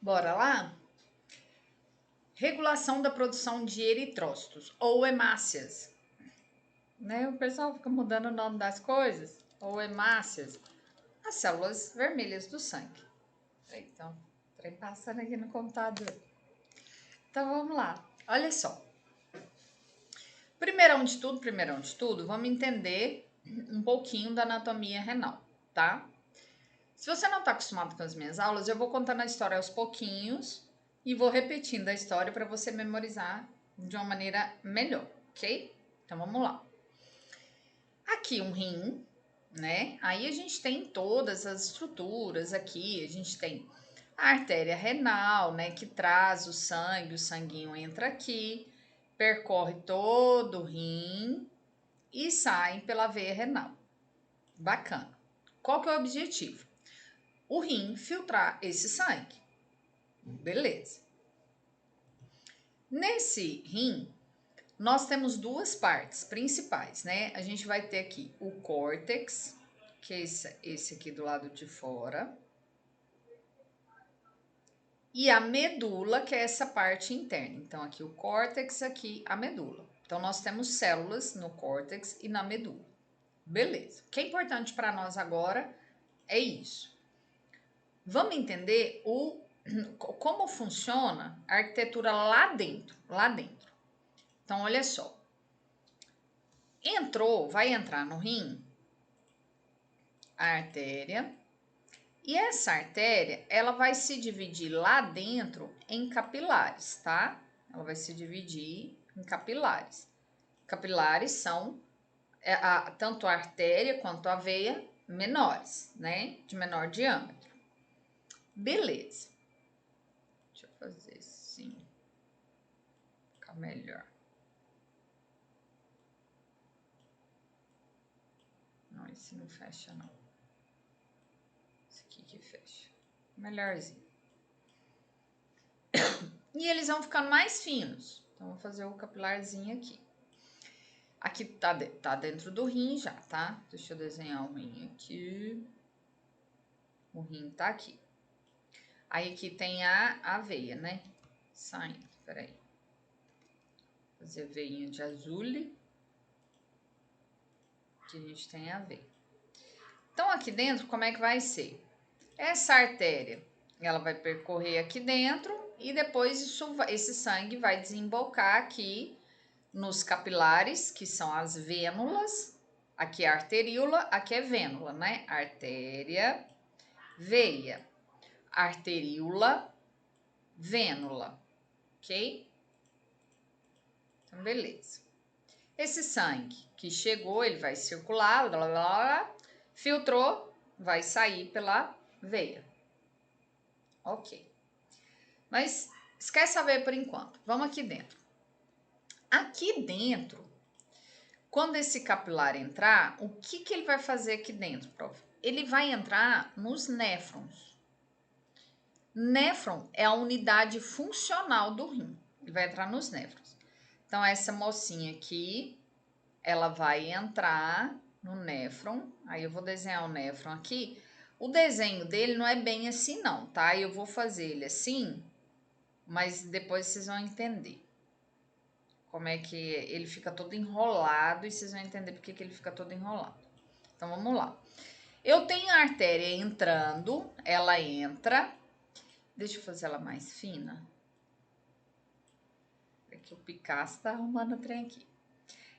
Bora lá? Regulação da produção de eritrócitos ou hemácias. Né? O pessoal fica mudando o nome das coisas. Ou hemácias. As células vermelhas do sangue. Então, trem passando aqui no computador. Então, vamos lá. Olha só. Primeirão de tudo, vamos entender um pouquinho da anatomia renal, tá? Se você não está acostumado com as minhas aulas, eu vou contando a história aos pouquinhos e vou repetindo a história para você memorizar de uma maneira melhor, ok? Então vamos lá. Aqui um rim, né? Aí a gente tem todas as estruturas aqui, a gente tem a artéria renal, né, que traz o sanguinho entra aqui, percorre todo o rim e sai pela veia renal. Bacana. Qual que é o objetivo? O rim filtrar esse sangue. Beleza. Nesse rim, nós temos duas partes principais, né? A gente vai ter aqui o córtex, que é esse aqui do lado de fora, e a medula, que é essa parte interna. Então, aqui o córtex, aqui a medula. Então, nós temos células no córtex e na medula. Beleza. O que é importante para nós agora é isso. Vamos entender como funciona a arquitetura lá dentro. Então, olha só. Vai entrar no rim a artéria. E essa artéria, ela vai se dividir lá dentro em capilares, tá? Ela vai se dividir em capilares. Capilares são tanto a artéria quanto a veia menores, né? De menor diâmetro. Beleza. Deixa eu fazer assim. Ficar melhor. Não, esse não fecha, não. Esse aqui que fecha. Melhorzinho. E eles vão ficando mais finos. Então, vou fazer o capilarzinho aqui. Aqui tá dentro do rim já, tá? Deixa eu desenhar o rim aqui. O rim tá aqui. Aí aqui tem a veia, né? Saindo, peraí. Fazer a veinha de azul. Que a gente tem a veia. Então, aqui dentro, como é que vai ser? Essa artéria, ela vai percorrer aqui dentro e depois esse sangue vai desembocar aqui nos capilares, que são as vênulas. Aqui é a arteríola, aqui é vênula, né? Artéria, veia, arteríola, vênula, ok? Então, beleza. Esse sangue que chegou, ele vai circular, blá, blá, blá, filtrou, vai sair pela veia. Ok. Mas esquece a veia por enquanto. Vamos aqui dentro. Aqui dentro, quando esse capilar entrar, o que ele vai fazer aqui dentro, prof? Ele vai entrar nos néfrons. Néfron é a unidade funcional do rim. Ele vai entrar nos néfrons. Então, essa mocinha aqui, ela vai entrar no néfron. Aí, eu vou desenhar o néfron aqui. O desenho dele não é bem assim, não, tá? Eu vou fazer ele assim, mas depois vocês vão entender como é que ele fica todo enrolado e vocês vão entender porque que ele fica todo enrolado. Então, vamos lá. Eu tenho a artéria entrando, ela entra. Deixa eu fazer ela mais fina. É que o Picasso tá arrumando o trem aqui.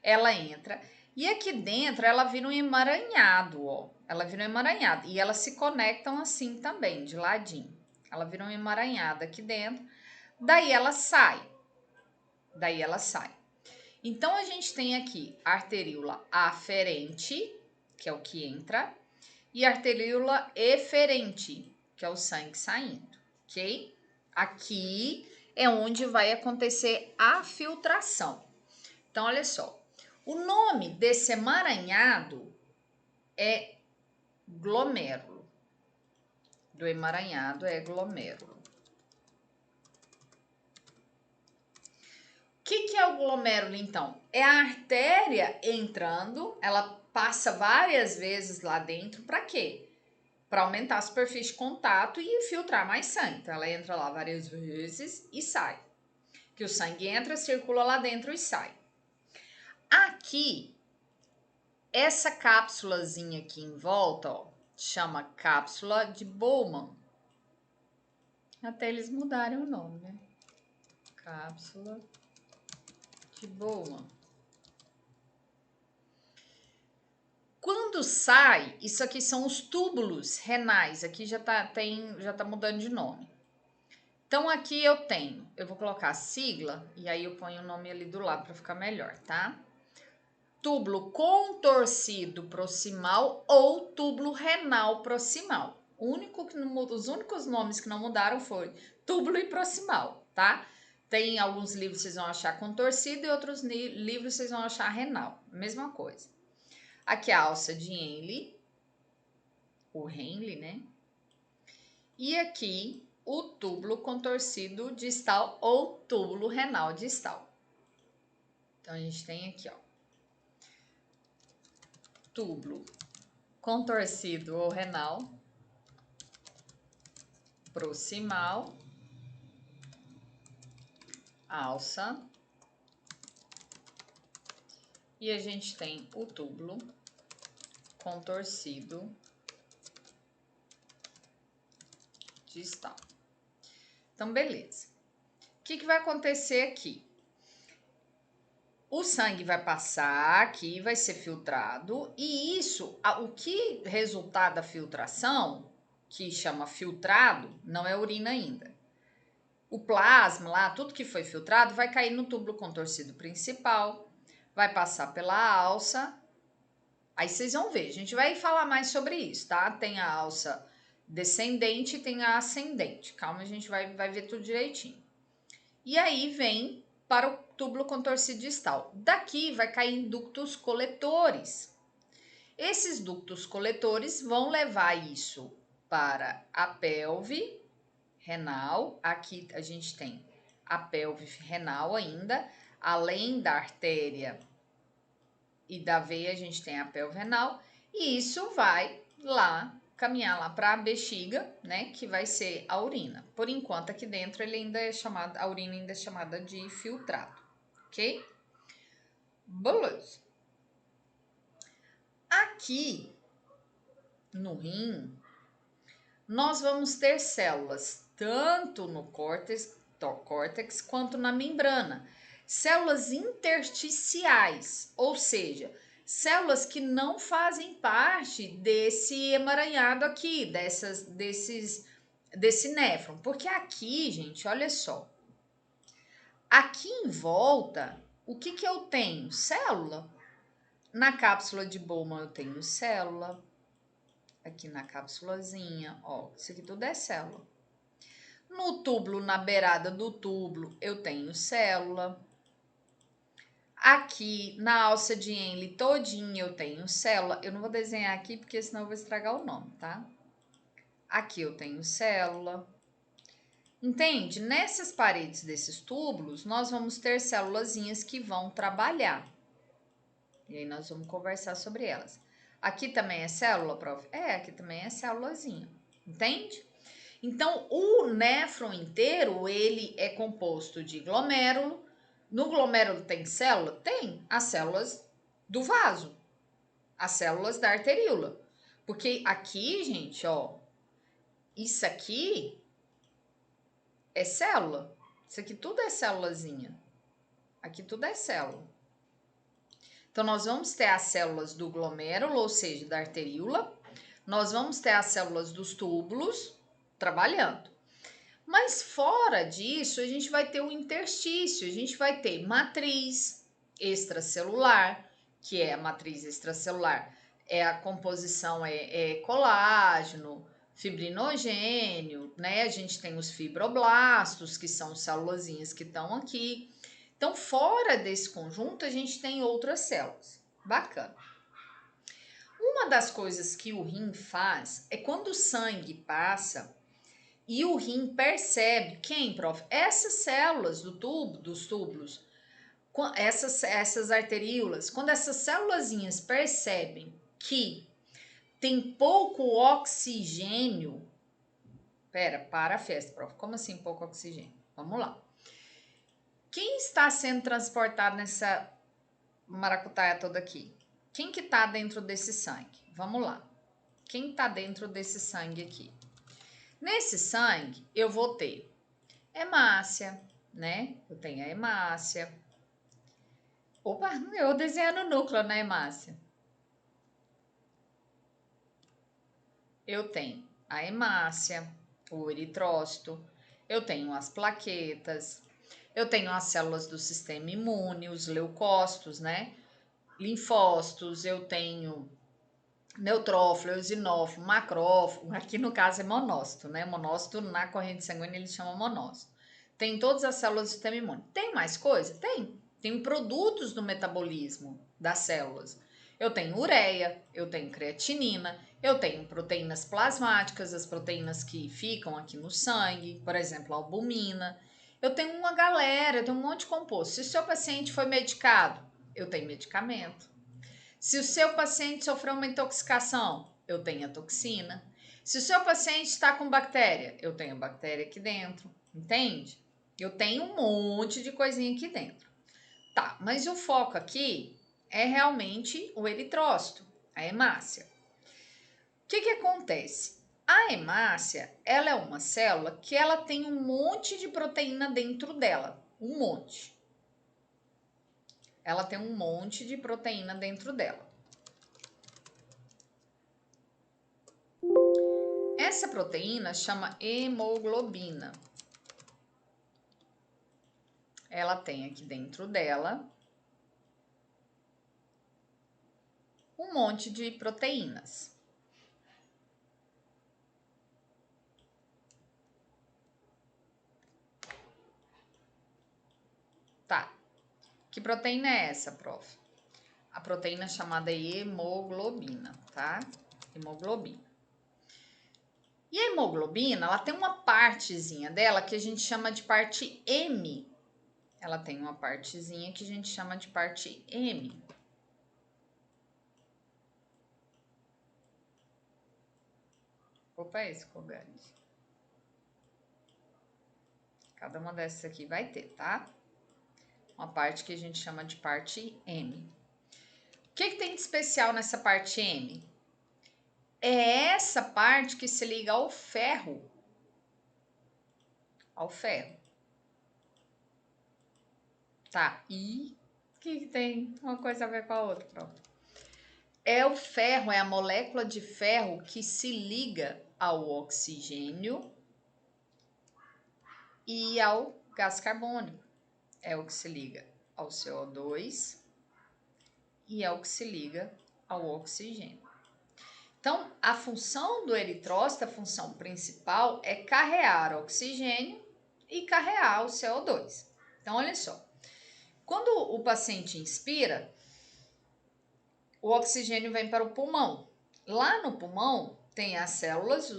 Ela entra e aqui dentro ela vira um emaranhado, ó. Ela vira um emaranhado e elas se conectam assim também, de ladinho. Ela vira um emaranhado aqui dentro. Daí ela sai. Então, a gente tem aqui a arteríola aferente, que é o que entra, e a arteríola eferente, que é o sangue saindo, ok? Aqui é onde vai acontecer a filtração. Então, olha só. O nome desse emaranhado é glomérulo. Do emaranhado é glomérulo. O que é o glomérulo, então? É a artéria entrando, ela passa várias vezes lá dentro, para quê? para aumentar a superfície de contato e filtrar mais sangue. Então, ela entra lá várias vezes e sai. Que o sangue entra, circula lá dentro e sai. Aqui, essa cápsulazinha aqui em volta, ó, chama cápsula de Bowman. Até eles mudaram o nome, né? Cápsula de Bowman. Quando sai, isso aqui são os túbulos renais. Aqui já tá mudando de nome. Então, aqui eu vou colocar a sigla e aí eu ponho o nome ali do lado para ficar melhor, tá? Túbulo contorcido proximal ou túbulo renal proximal. Os únicos nomes que não mudaram foi túbulo e proximal, tá? Tem alguns livros que vocês vão achar contorcido e outros livros vocês vão achar renal. Mesma coisa. Aqui a alça de Henle, o Henle, né? E aqui o túbulo contorcido distal ou túbulo renal distal. Então, a gente tem aqui, ó, túbulo contorcido ou renal, proximal, alça, e a gente tem o túbulo contorcido distal. Então, beleza. O que vai acontecer aqui? O sangue vai passar aqui, vai ser filtrado, e isso, o que resultar da filtração, que chama filtrado, não é urina ainda. O plasma lá, tudo que foi filtrado, vai cair no túbulo contorcido principal, vai passar pela alça. Aí vocês vão ver, a gente vai falar mais sobre isso, tá? Tem a alça descendente e tem a ascendente. Calma, a gente vai ver tudo direitinho. E aí vem para o túbulo contorcido distal. Daqui vai cair ductos coletores. Esses ductos coletores vão levar isso para a pelve renal. Aqui a gente tem a pelve renal ainda, além da artéria e da veia, a gente tem a pelve renal, e isso vai lá caminhar lá para a bexiga, né, que vai ser a urina. Por enquanto, aqui dentro ele ainda é chamado, a urina ainda é chamada de filtrado, ok? Beleza. Aqui no rim, nós vamos ter células tanto no córtex quanto na membrana. Células intersticiais, ou seja, células que não fazem parte desse emaranhado aqui, desse néfron. Porque aqui, gente, olha só. Aqui em volta, o que eu tenho? Célula. Na cápsula de Bowman eu tenho célula. Aqui na cápsulazinha, ó, isso aqui tudo é célula. No túbulo, na beirada do túbulo, eu tenho célula. Aqui na alça de Henle todinha eu tenho célula. Eu não vou desenhar aqui porque senão eu vou estragar o nome, tá? Aqui eu tenho célula. Entende? Nessas paredes desses túbulos, nós vamos ter célulazinhas que vão trabalhar. E aí nós vamos conversar sobre elas. Aqui também é célula, prof? É, aqui também é célulazinha. Entende? Então, o néfron inteiro, ele é composto de glomérulo. No glomérulo tem célula? Tem. As células do vaso. As células da arteríola. Porque aqui, gente, ó, isso aqui é célula. Isso aqui tudo é célulazinha. Aqui tudo é célula. Então, nós vamos ter as células do glomérulo, ou seja, da arteríola. Nós vamos ter as células dos túbulos trabalhando. Mas fora disso, a gente vai ter o interstício, a gente vai ter matriz extracelular, que é a matriz extracelular, é a composição é colágeno, fibrinogênio, né? A gente tem os fibroblastos, que são célulazinhas que estão aqui. Então, fora desse conjunto, a gente tem outras células. Bacana. Uma das coisas que o rim faz é quando o sangue passa e o rim percebe, quem, prof? Essas células do tubo, dos túbulos, essas arteríolas, quando essas célulazinhas percebem que tem pouco oxigênio. Para a festa, prof. Como assim pouco oxigênio? Vamos lá. Quem está sendo transportado nessa maracutaia toda aqui? Quem que tá dentro desse sangue? Vamos lá. Quem tá dentro desse sangue aqui? Nesse sangue, eu vou ter hemácia, né? Eu tenho a hemácia. Opa, eu desenhando o núcleo na hemácia. Eu tenho a hemácia, o eritrócito, eu tenho as plaquetas, eu tenho as células do sistema imune, os leucócitos, né? Linfócitos, eu tenho neutrófilo, eosinófilo, macrófilo, aqui no caso é monócito, né? Monócito na corrente sanguínea eles chamam monócito. Tem todas as células do sistema imune. Tem mais coisa? Tem. Tem produtos do metabolismo das células. Eu tenho ureia, eu tenho creatinina, eu tenho proteínas plasmáticas, as proteínas que ficam aqui no sangue, por exemplo, a albumina. Eu tenho uma galera, eu tenho um monte de composto. Se o seu paciente foi medicado, eu tenho medicamento. Se o seu paciente sofreu uma intoxicação, eu tenho a toxina. Se o seu paciente está com bactéria, eu tenho bactéria aqui dentro, entende? Eu tenho um monte de coisinha aqui dentro. Tá, mas o foco aqui é realmente o eritrócito, a hemácia. O que acontece? A hemácia, ela é uma célula que ela tem um monte de proteína dentro dela, um monte. Ela tem um monte de proteína dentro dela. Essa proteína chama hemoglobina. Ela tem aqui dentro dela um monte de proteínas. Tá. Que proteína é essa, prof? A proteína chamada hemoglobina, tá? Hemoglobina. E a hemoglobina, ela tem uma partezinha dela que a gente chama de parte M. Ela tem uma partezinha que a gente chama de parte M. Opa, é esse colgante. Cada uma dessas aqui vai ter, tá? Uma parte que a gente chama de parte M. O que tem de especial nessa parte M? É essa parte que se liga ao ferro. Ao ferro. Tá, e o que tem uma coisa a ver com a outra? Pronto. É o ferro, é a molécula de ferro que se liga ao oxigênio e ao gás carbônico. É o que se liga ao CO2 e é o que se liga ao oxigênio. Então, a função do eritrócito, a função principal é carrear oxigênio e carrear o CO2. Então, olha só. Quando o paciente inspira, o oxigênio vem para o pulmão. Lá no pulmão tem as células,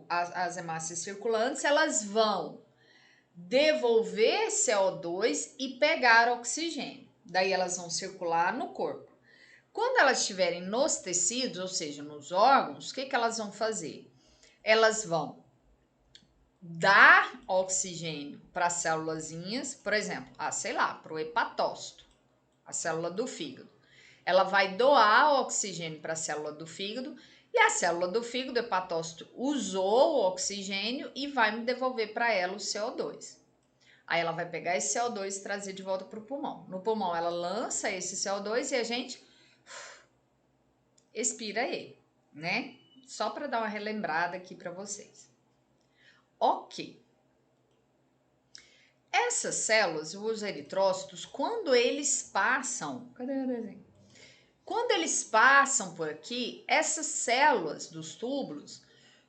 as hemácias circulantes, elas vão devolver CO2 e pegar oxigênio. Daí elas vão circular no corpo. Quando elas estiverem nos tecidos, ou seja, nos órgãos, o que elas vão fazer? Elas vão dar oxigênio para as célulazinhas, por exemplo, sei lá, para o hepatócito, a célula do fígado. Ela vai doar oxigênio para a célula do fígado e a célula do fígado, o hepatócito, usou o oxigênio e vai me devolver para ela o CO2. Aí ela vai pegar esse CO2 e trazer de volta para o pulmão. No pulmão ela lança esse CO2 e a gente expira ele, né? Só para dar uma relembrada aqui para vocês. Ok. Essas células, os eritrócitos, quando eles passam... Cadê o desenho? Quando eles passam por aqui, essas células dos túbulos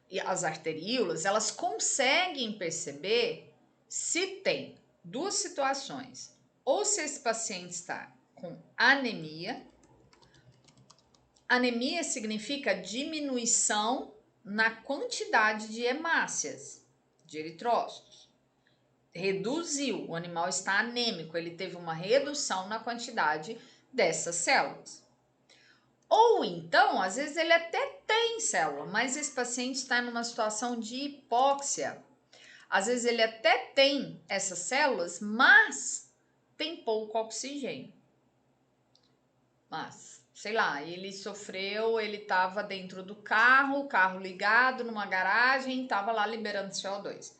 e as arteríolas, elas conseguem perceber se tem duas situações. Ou se esse paciente está com anemia. Anemia significa diminuição na quantidade de hemácias, de eritrócitos. Reduziu, o animal está anêmico, ele teve uma redução na quantidade dessas células. Ou então, às vezes ele até tem célula, mas esse paciente está numa situação de hipóxia. Às vezes ele até tem essas células, mas tem pouco oxigênio. Mas, sei lá, ele sofreu, ele estava dentro do carro, o carro ligado numa garagem, estava lá liberando CO2.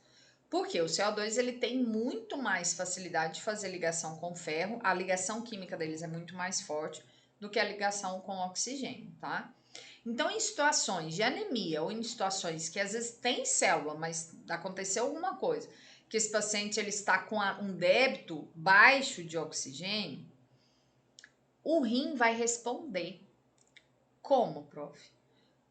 Porque o CO2 ele tem muito mais facilidade de fazer ligação com ferro, a ligação química deles é muito mais forte do que a ligação com oxigênio, tá? Então, em situações de anemia ou em situações que às vezes tem célula, mas aconteceu alguma coisa, que esse paciente ele está com um débito baixo de oxigênio, o rim vai responder. Como, prof?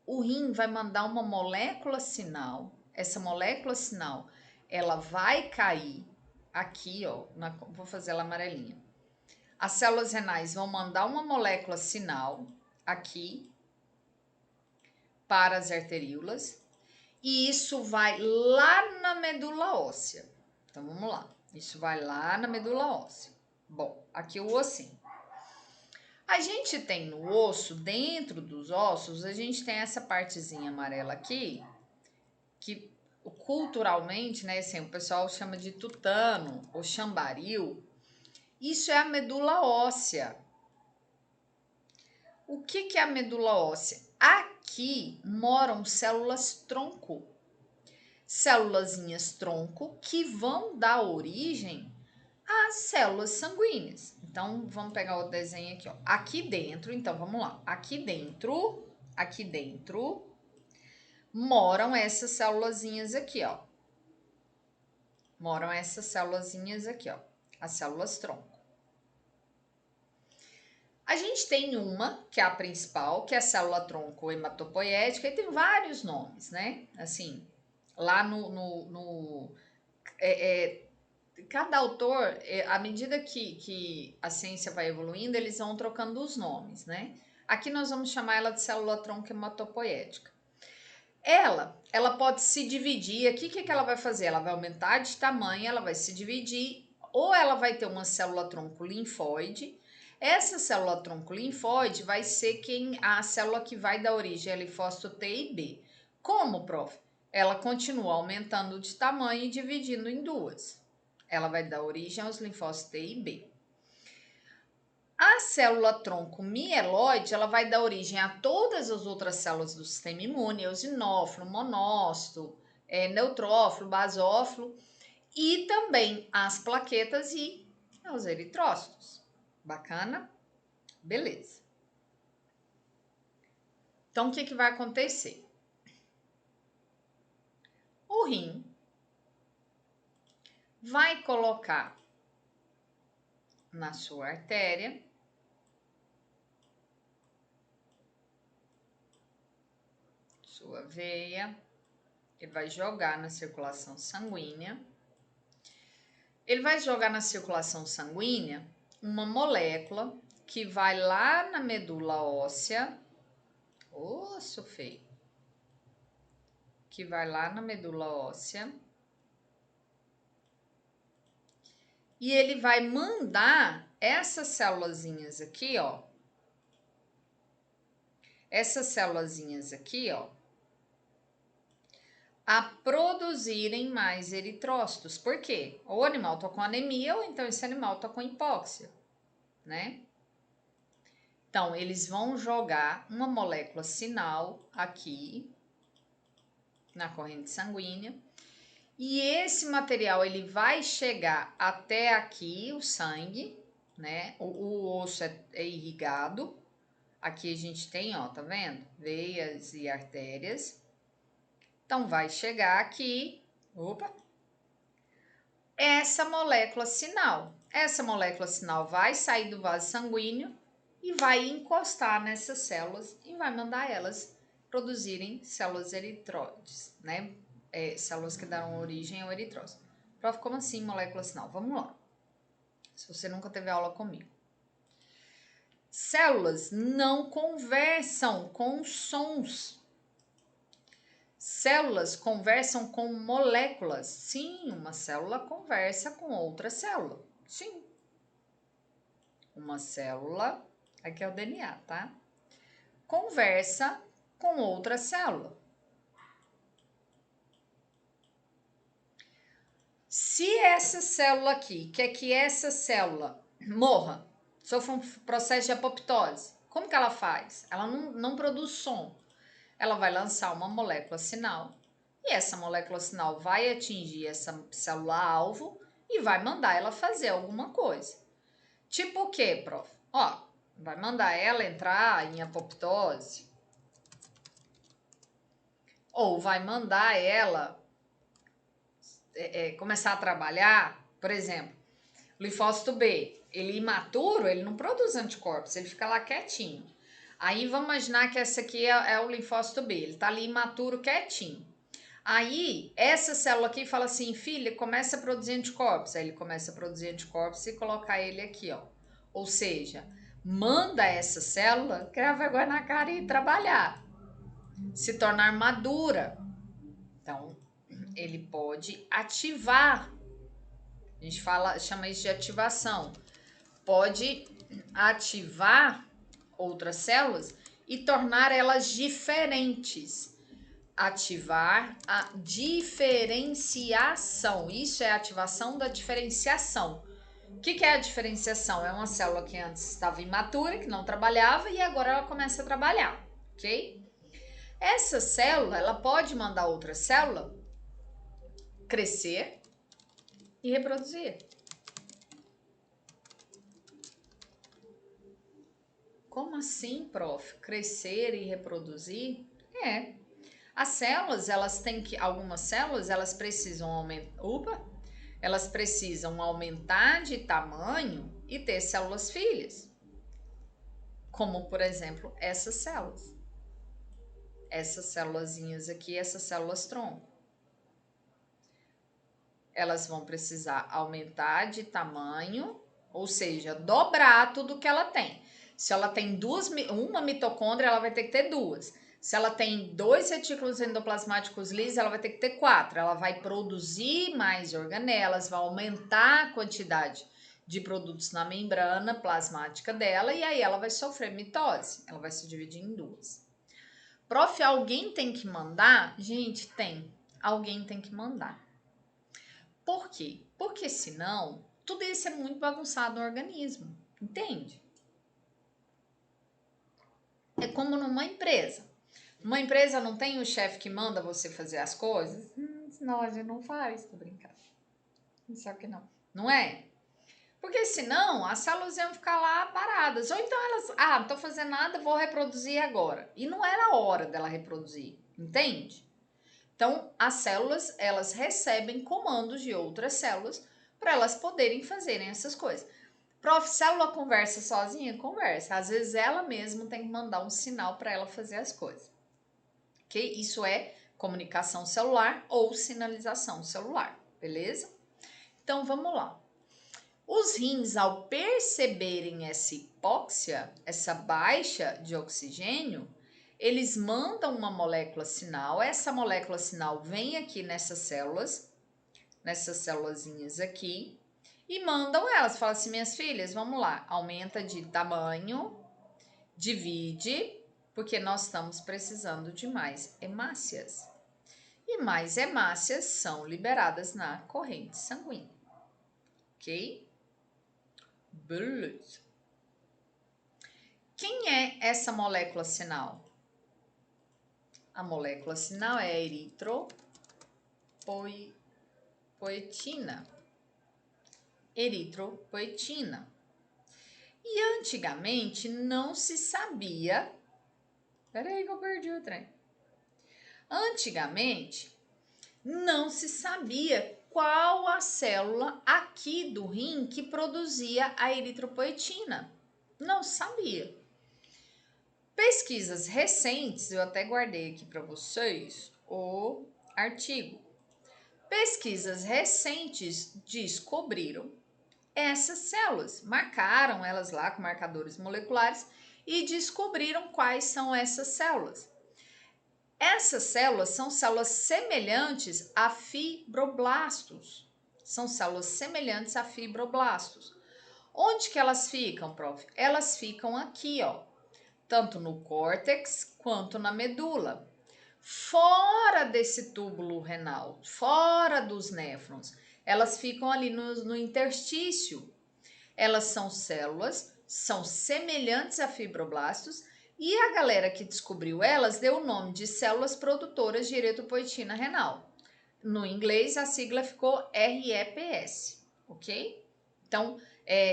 O rim vai mandar uma molécula sinal. Essa molécula sinal, ela vai cair aqui, ó, vou fazer ela amarelinha. As células renais vão mandar uma molécula sinal aqui para as arteríolas e isso vai lá na medula óssea. Então vamos lá. Isso vai lá na medula óssea. Bom, aqui o ossinho. A gente tem no osso, dentro dos ossos, a gente tem essa partezinha amarela aqui, que culturalmente, né, assim, o pessoal chama de tutano ou chambaril. Isso é a medula óssea. O que é a medula óssea? Aqui moram células tronco. Célulazinhas tronco que vão dar origem às células sanguíneas. Então, vamos pegar o desenho aqui, ó. Aqui dentro, então, vamos lá. Aqui dentro moram essas célulazinhas aqui, ó. Moram essas célulazinhas aqui, ó. As células tronco. A gente tem uma, que é a principal, que é a célula tronco hematopoética, e tem vários nomes, né? Assim, lá cada autor, à medida que a ciência vai evoluindo, eles vão trocando os nomes, né? Aqui nós vamos chamar ela de célula tronco hematopoética. Ela pode se dividir. Aqui o que ela vai fazer? Ela vai aumentar de tamanho, ela vai se dividir, ou ela vai ter uma célula tronco linfóide. Essa célula tronco linfóide vai ser a célula que vai dar origem a linfócito T e B. Como, prof? Ela continua aumentando de tamanho e dividindo em duas. Ela vai dar origem aos linfócitos T e B. A célula tronco mieloide, ela vai dar origem a todas as outras células do sistema imune, eosinófilo, monócito, neutrófilo, basófilo, e também as plaquetas e aos eritrócitos. Bacana? Beleza. Então, o que vai acontecer? O rim vai colocar na sua artéria sua veia, ele vai jogar na circulação sanguínea. Ele vai jogar na circulação sanguínea uma molécula que vai lá na medula óssea, osso feio, que vai lá na medula óssea, e ele vai mandar essas célulazinhas aqui, ó, a produzirem mais eritrócitos. Por quê? Ou o animal tá com anemia, ou então esse animal tá com hipóxia, né? Então, eles vão jogar uma molécula sinal aqui na corrente sanguínea e esse material ele vai chegar até aqui, o sangue, né? O osso é irrigado. Aqui a gente tem, ó, tá vendo? Veias e artérias. Então, vai chegar aqui, opa, essa molécula sinal. Essa molécula sinal vai sair do vaso sanguíneo e vai encostar nessas células e vai mandar elas produzirem células eritróides, né? Células que dão origem ao eritrócito. Prof, como assim molécula sinal? Vamos lá. Se você nunca teve aula comigo. Células não conversam com sons. Células conversam com moléculas. Sim, uma célula conversa com outra célula. Sim. Uma célula, aqui é o DNA, tá? conversa com outra célula. Se essa célula aqui quer que essa célula morra, sofra um processo de apoptose, como que ela faz? Ela não produz som. Ela vai lançar uma molécula sinal e essa molécula sinal vai atingir essa célula-alvo e vai mandar ela fazer alguma coisa. Tipo o quê, prof? Ó, vai mandar ela entrar em apoptose. Ou vai mandar ela começar a trabalhar, por exemplo, linfócito B, ele imaturo, ele não produz anticorpos, ele fica lá quietinho. Aí vamos imaginar que essa aqui é o linfócito B, ele tá ali imaturo, quietinho. Aí essa célula aqui fala assim, filha, começa a produzir anticorpos. Aí ele começa a produzir anticorpos e colocar ele aqui, ó. Ou seja, manda essa célula criar vergonha na cara e trabalhar, se tornar madura. Então, ele pode ativar. A gente chama isso de ativação. Pode ativar outras células e tornar elas diferentes. Ativar a diferenciação. Isso é a ativação da diferenciação. O que é a diferenciação? É uma célula que antes estava imatura, que não trabalhava e agora ela começa a trabalhar, ok? Essa célula, ela pode mandar outra célula crescer e reproduzir. Como assim, prof? Crescer e reproduzir? As células, algumas células, elas precisam elas precisam aumentar de tamanho e ter células filhas. Como, por exemplo, essas células. Essas célulazinhas aqui, essas células tronco. Elas vão precisar aumentar de tamanho, ou seja, dobrar tudo que ela tem. Se ela tem uma mitocôndria, ela vai ter que ter duas. Se ela tem 2 retículos endoplasmáticos lisos, ela vai ter que ter 4. Ela vai produzir mais organelas, vai aumentar a quantidade de produtos na membrana plasmática dela e aí ela vai sofrer mitose. Ela vai se dividir em 2. Prof, alguém tem que mandar? Gente, tem. Alguém tem que mandar. Por quê? Porque senão, tudo isso é muito bagunçado no organismo. Entende? É como numa empresa. Uma empresa não tem o chefe que manda você fazer as coisas? Senão a gente não faz, tô brincando. Só que não. Não é? Porque senão as células iam ficar lá paradas. Ou então elas, não tô fazendo nada, vou reproduzir agora. E não era a hora dela reproduzir, entende? Então, as células, elas recebem comandos de outras células para elas poderem fazerem essas coisas. Prof, célula conversa sozinha? Conversa. Às vezes ela mesma tem que mandar um sinal para ela fazer as coisas. Ok? Isso é comunicação celular ou sinalização celular, beleza? Então, vamos lá. Os rins, ao perceberem essa hipóxia, essa baixa de oxigênio, eles mandam uma molécula sinal. Essa molécula sinal vem aqui nessas célulazinhas aqui, e mandam elas. Falam assim, minhas filhas, vamos lá, aumenta de tamanho, divide, porque nós estamos precisando de mais hemácias. E mais hemácias são liberadas na corrente sanguínea. Ok? Beleza. Quem é essa molécula sinal? A molécula sinal é a eritropoetina. Eritropoetina. E antigamente não se sabia. Peraí que eu perdi o trem. Antigamente não se sabia qual a célula aqui do rim que produzia a eritropoetina. Não sabia. Pesquisas recentes, eu até guardei aqui para vocês o artigo. Pesquisas recentes descobriram essas células, marcaram elas lá com marcadores moleculares e descobriram quais são essas células. Essas células são células semelhantes a fibroblastos. São células semelhantes a fibroblastos. Onde que elas ficam, prof? Elas ficam aqui, ó, tanto no córtex quanto na medula. Fora desse túbulo renal, fora dos néfrons, elas ficam ali no interstício. Elas são células, são semelhantes a fibroblastos, e a galera que descobriu elas deu o nome de células produtoras de eritropoetina renal. No inglês, a sigla ficou REPS, ok? Então,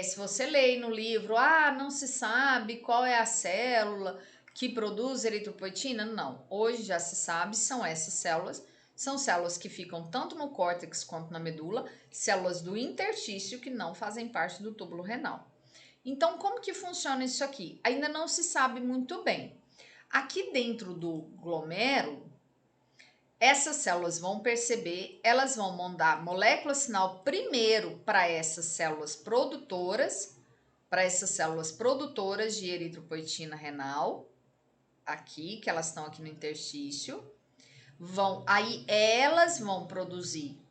se você lê no livro, não se sabe qual é a célula que produz eritropoetina, não. Hoje já se sabe, são essas células. São células que ficam tanto no córtex quanto na medula, células do interstício que não fazem parte do túbulo renal. Então, como que funciona isso aqui? Ainda não se sabe muito bem. Aqui dentro do glomérulo, essas células vão perceber, elas vão mandar molécula sinal primeiro para essas células produtoras, de eritropoetina renal, aqui, que elas estão aqui no interstício. Aí elas vão produzir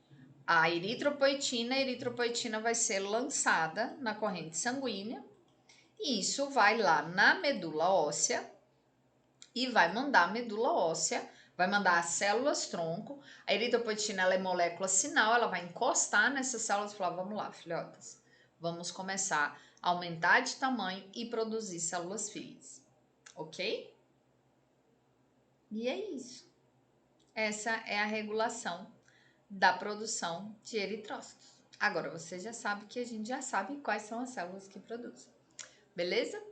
a eritropoetina vai ser lançada na corrente sanguínea, e isso vai lá na medula óssea e vai mandar a medula óssea, vai mandar as células tronco. A eritropoetina ela é molécula sinal, ela vai encostar nessas células e falar: vamos lá, filhotas, vamos começar a aumentar de tamanho e produzir células filhas, ok? E é isso. Essa é a regulação da produção de eritrócitos. Agora você já sabe que a gente já sabe quais são as células que produzem, beleza?